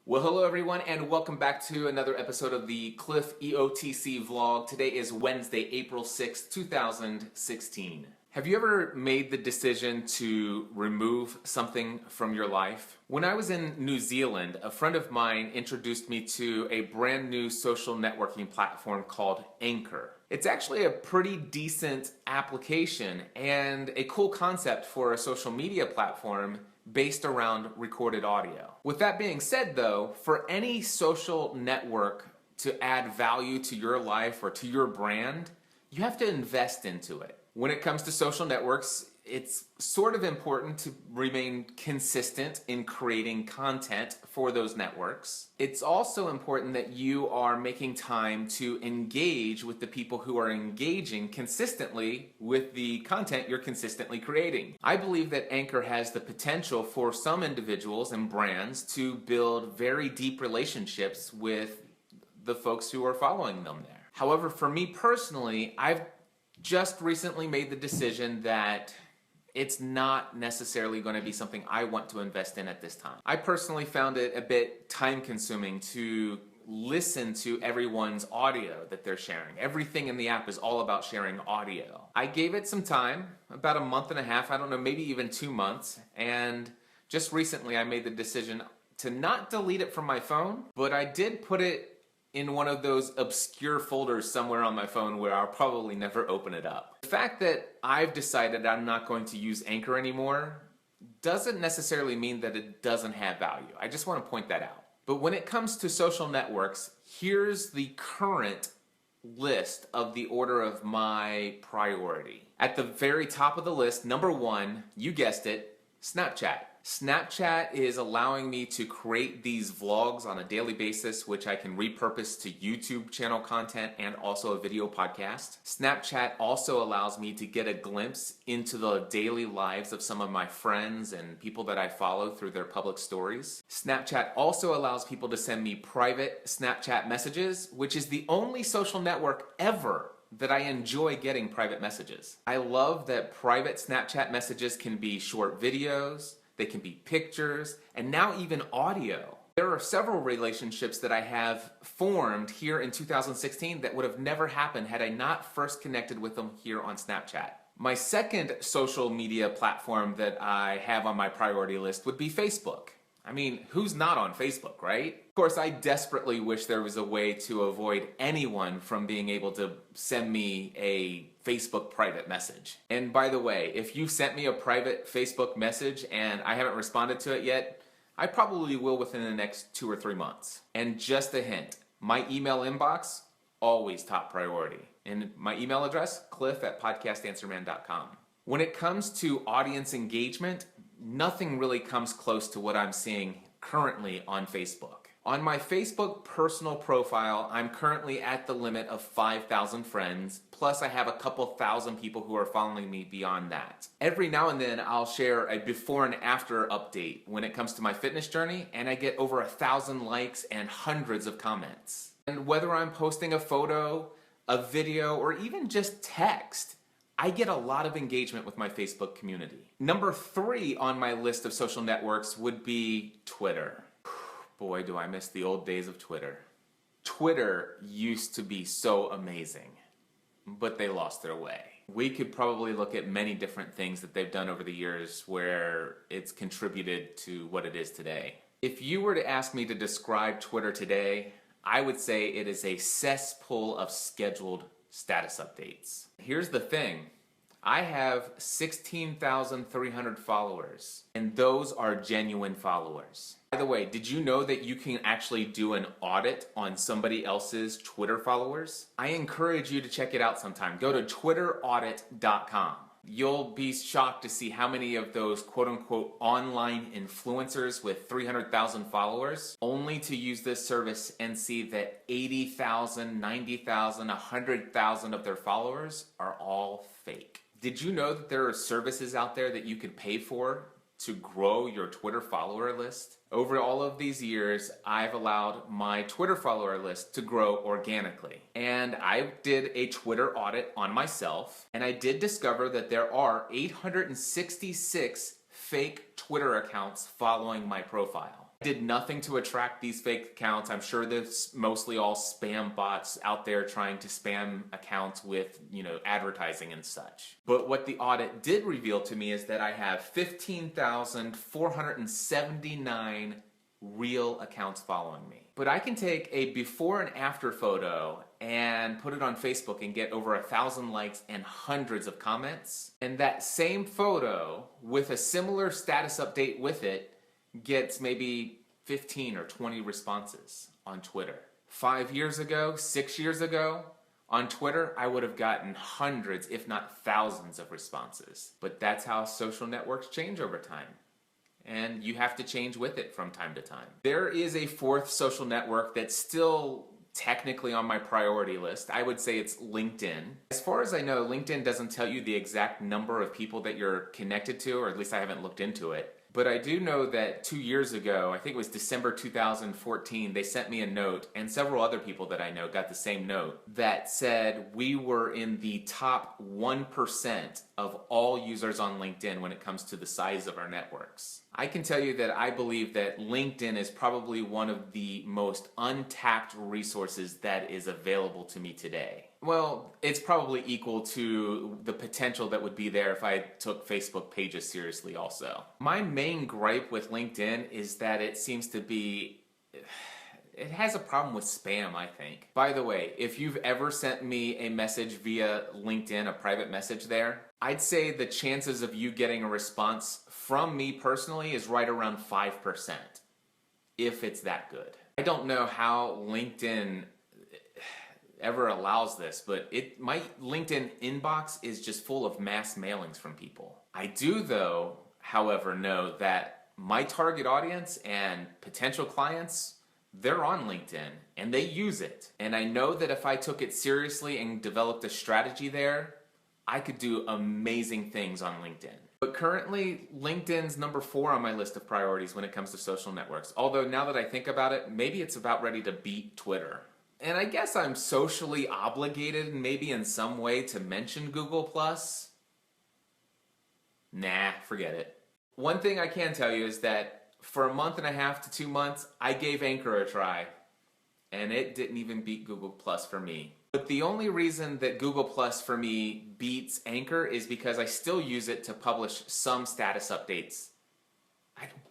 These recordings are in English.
Well, hello everyone, and welcome back to another episode of the Cliff EOTC vlog. Today is Wednesday, April 6th, 2016. Have you ever made the decision to remove something from your life? When I was in New Zealand, a friend of mine introduced me to a brand new social networking platform called Anchor. It's actually a pretty decent application and a cool concept for a social media platform based around recorded audio. With that being said though, for any social network to add value to your life or to your brand, you have to invest into it. When it comes to social networks, it's sort of important to remain consistent in creating content for those networks. It's also important that you are making time to engage with the people who are engaging consistently with the content you're consistently creating. I believe that Anchor has the potential for some individuals and brands to build very deep relationships with the folks who are following them there. However, for me personally, I've just recently made the decision that it's not necessarily going to be something I want to invest in at this time. I personally found it a bit time consuming to listen to everyone's audio that they're sharing. Everything in the app is all about sharing audio. I gave it some time, about a month and a half, I don't know, maybe even 2 months, and just recently I made the decision to not delete it from my phone, but I did put it in one of those obscure folders somewhere on my phone where I'll probably never open it up. The fact that I've decided I'm not going to use Anchor anymore doesn't necessarily mean that it doesn't have value. I just want to point that out. But when it comes to social networks, here's the current list of the order of my priority. At the very top of the list, number 1, you guessed it, Snapchat. Snapchat is allowing me to create these vlogs on a daily basis, which I can repurpose to YouTube channel content and also a video podcast. Snapchat also allows me to get a glimpse into the daily lives of some of my friends and people that I follow through their public stories. Snapchat also allows people to send me private Snapchat messages, which is the only social network ever that I enjoy getting private messages. I love that private Snapchat messages can be short videos, they can be pictures, and now even audio. There are several relationships that I have formed here in 2016 that would have never happened had I not first connected with them here on Snapchat. My second social media platform that I have on my priority list would be Facebook. I mean, who's not on Facebook, right? Of course, I desperately wish there was a way to avoid anyone from being able to send me a Facebook private message. And by the way, if you sent me a private Facebook message and I haven't responded to it yet, I probably will within the next 2 or 3 months. And just a hint, my email inbox, always top priority. And my email address, cliff@podcastanswerman.com. When it comes to audience engagement, nothing really comes close to what I'm seeing currently on Facebook. On my Facebook personal profile, I'm currently at the limit of 5,000 friends, plus I have a couple thousand people who are following me beyond that. Every now and then I'll share a before and after update when it comes to my fitness journey, and I get over 1,000 likes and hundreds of comments. And whether I'm posting a photo, a video, or even just text, I get a lot of engagement with my Facebook community. Number 3 on my list of social networks would be Twitter. Boy, do I miss the old days of Twitter. Twitter used to be so amazing, but they lost their way. We could probably look at many different things that they've done over the years where it's contributed to what it is today. If you were to ask me to describe Twitter today, I would say it is a cesspool of scheduled status updates. Here's the thing, I have 16,300 followers, and those are genuine followers. By the way, did you know that you can actually do an audit on somebody else's Twitter followers? I encourage you to check it out sometime. Go to twitteraudit.com. You'll be shocked to see how many of those quote-unquote online influencers with 300,000 followers only to use this service and see that 80,000, 90,000, 100,000 of their followers are all fake. Did you know that there are services out there that you could pay for to grow your Twitter follower list? Over all of these years, I've allowed my Twitter follower list to grow organically. And I did a Twitter audit on myself, and I did discover that there are 866 fake Twitter accounts following my profile. Did nothing to attract these fake accounts. I'm sure there's mostly all spam bots out there trying to spam accounts with, advertising and such. But what the audit did reveal to me is that I have 15,479 real accounts following me. But I can take a before and after photo and put it on Facebook and get over 1,000 likes and hundreds of comments. And that same photo with a similar status update with it gets maybe 15 or 20 responses on Twitter. 5 years ago, 6 years ago, on Twitter, I would have gotten hundreds, if not thousands of responses. But that's how social networks change over time. And you have to change with it from time to time. There is a fourth social network that's still technically on my priority list. I would say it's LinkedIn. As far as I know, LinkedIn doesn't tell you the exact number of people that you're connected to, or at least I haven't looked into it. But I do know that 2 years ago, I think it was December 2014, they sent me a note, and several other people that I know got the same note, that said we were in the top 1% of all users on LinkedIn when it comes to the size of our networks. I can tell you that I believe that LinkedIn is probably one of the most untapped resources that is available to me today. Well, it's probably equal to the potential that would be there if I took Facebook pages seriously also. My main gripe with LinkedIn is that it seems to be... It has a problem with spam, I think. By the way, if you've ever sent me a message via LinkedIn, a private message there, I'd say the chances of you getting a response from me personally is right around 5%, if it's that good. I don't know how LinkedIn ever allows this, but my LinkedIn inbox is just full of mass mailings from people. I do, though, however, know that my target audience and potential clients, they're on LinkedIn and they use it. And I know that if I took it seriously and developed a strategy there, I could do amazing things on LinkedIn. But currently, LinkedIn's number 4 on my list of priorities when it comes to social networks. Although now that I think about it, maybe it's about ready to beat Twitter. And I guess I'm socially obligated maybe in some way to mention Google+. Nah, forget it. One thing I can tell you is that for a month and a half to 2 months, I gave Anchor a try. And it didn't even beat Google+ for me. But the only reason that Google+ for me beats Anchor is because I still use it to publish some status updates.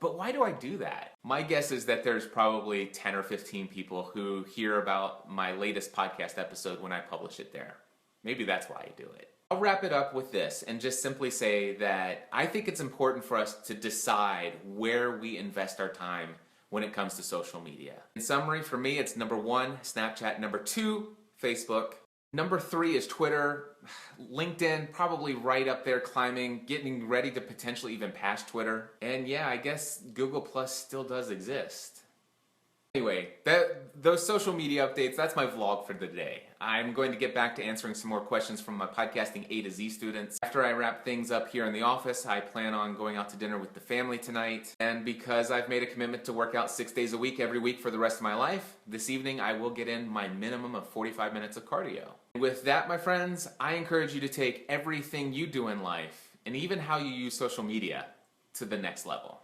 But why do I do that? My guess is that there's probably 10 or 15 people who hear about my latest podcast episode when I publish it there. Maybe that's why I do it. I'll wrap it up with this and just simply say that I think it's important for us to decide where we invest our time when it comes to social media. In summary, for me, it's number 1, Snapchat. Number 2, Facebook. Number 3 is Twitter. LinkedIn, probably right up there climbing, getting ready to potentially even pass Twitter. And yeah, I guess Google Plus still does exist. Anyway, those social media updates, that's my vlog for the day. I'm going to get back to answering some more questions from my podcasting A to Z students. After I wrap things up here in the office, I plan on going out to dinner with the family tonight. And because I've made a commitment to work out 6 days a week every week for the rest of my life, this evening I will get in my minimum of 45 minutes of cardio. With that, my friends, I encourage you to take everything you do in life, and even how you use social media, to the next level.